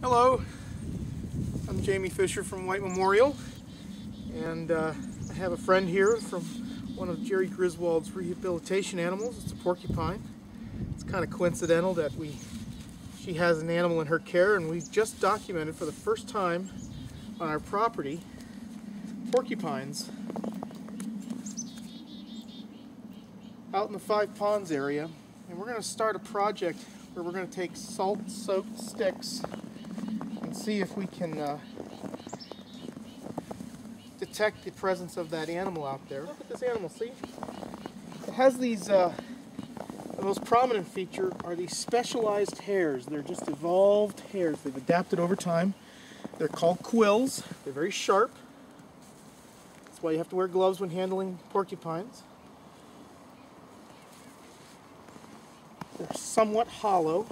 Hello, I'm Jamie Fischer from White Memorial, and I have a friend here from one of Jerry Griswold's rehabilitation animals. It's a porcupine. It's kind of coincidental that she has an animal in her care, and we've just documented for the first time on our property porcupines out in the Five Ponds area. And we're going to start a project where we're going to take salt-soaked sticks and see if we can detect the presence of that animal out there. Look at this animal, see? It has these, the most prominent feature are these specialized hairs. They're just evolved hairs. They've adapted over time. They're called quills. They're very sharp. That's why you have to wear gloves when handling porcupines. They're somewhat hollow.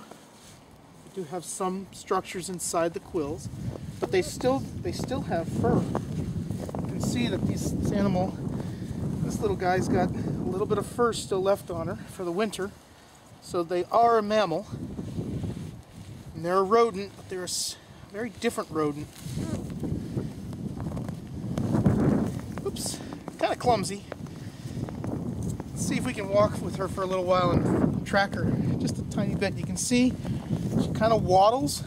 They do have some structures inside the quills, but they still have fur. You can see that this little guy's got a little bit of fur still left on her for the winter. So they are a mammal, and they're a rodent, but they're a very different rodent. Oops, kind of clumsy. Let's see if we can walk with her for a little while and track her just a tiny bit. You can see she kind of waddles.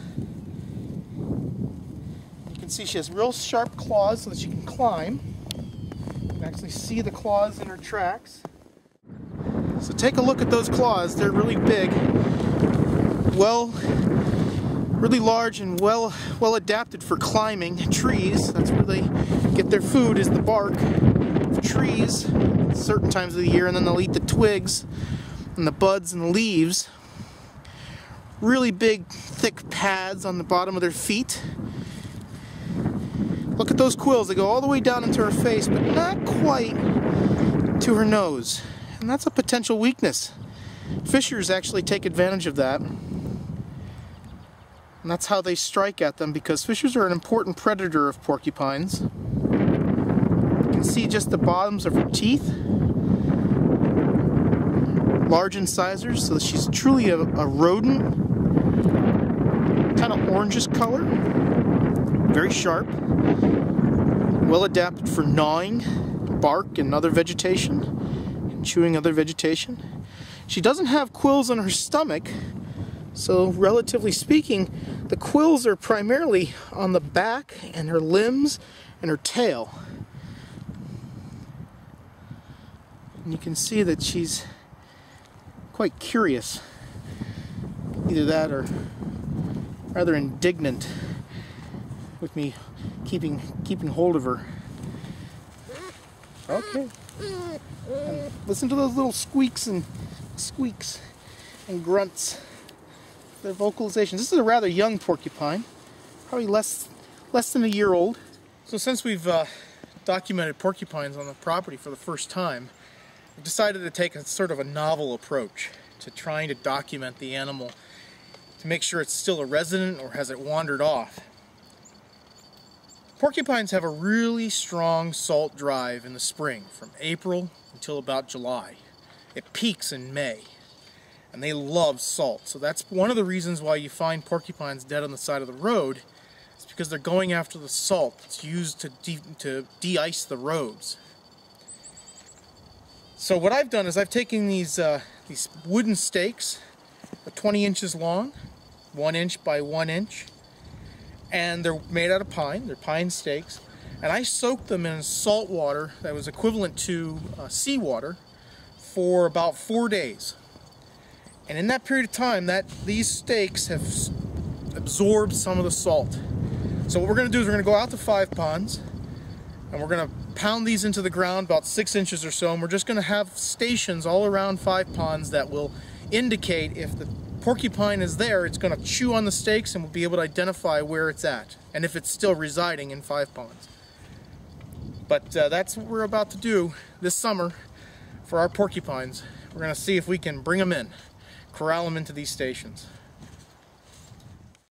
You can see she has real sharp claws so that she can climb. You can actually see the claws in her tracks. So take a look at those claws. They're really big, really large and well adapted for climbing trees. That's where they get their food, is the bark of trees at certain times of the year, and then they'll eat the twigs and the buds and the leaves. Really big, thick pads on the bottom of their feet. Look at those quills. They go all the way down into her face, but not quite to her nose. And that's a potential weakness. Fischers actually take advantage of that. And that's how they strike at them, because Fischers are an important predator of porcupines. You can see just the bottoms of her teeth. Large incisors, so she's truly a rodent. Kind of orangish color. Very sharp. Well adapted for gnawing bark and other vegetation, and chewing other vegetation. She doesn't have quills on her stomach, so relatively speaking, the quills are primarily on the back and her limbs and her tail. And you can see that she's quite curious. Either that or rather indignant with me keeping hold of her. Okay. And listen to those little squeaks and grunts. Their vocalizations. This is a rather young porcupine, probably less than a year old. So since we've documented porcupines on the property for the first time, I've decided to take a sort of a novel approach to trying to document the animal to make sure it's still a resident or has it wandered off. Porcupines have a really strong salt drive in the spring, from April until about July. It peaks in May, and they love salt. So that's one of the reasons why you find porcupines dead on the side of the road. It's because they're going after the salt that's used to de-ice the roads. So what I've done is I've taken these wooden stakes, 20 inches long, 1 inch by 1 inch, and they're made out of pine. They're pine stakes, and I soaked them in salt water that was equivalent to seawater for about 4 days. And in that period of time, these stakes have absorbed some of the salt. So what we're going to do is we're going to go out to Five Ponds, and we're going to pound these into the ground about 6 inches or so, and we're just going to have stations all around Five Ponds that will indicate if the porcupine is there. It's going to chew on the stakes, and we'll be able to identify where it's at and if it's still residing in Five Ponds. But that's what we're about to do this summer for our porcupines. We're going to see if we can bring them in, corral them into these stations.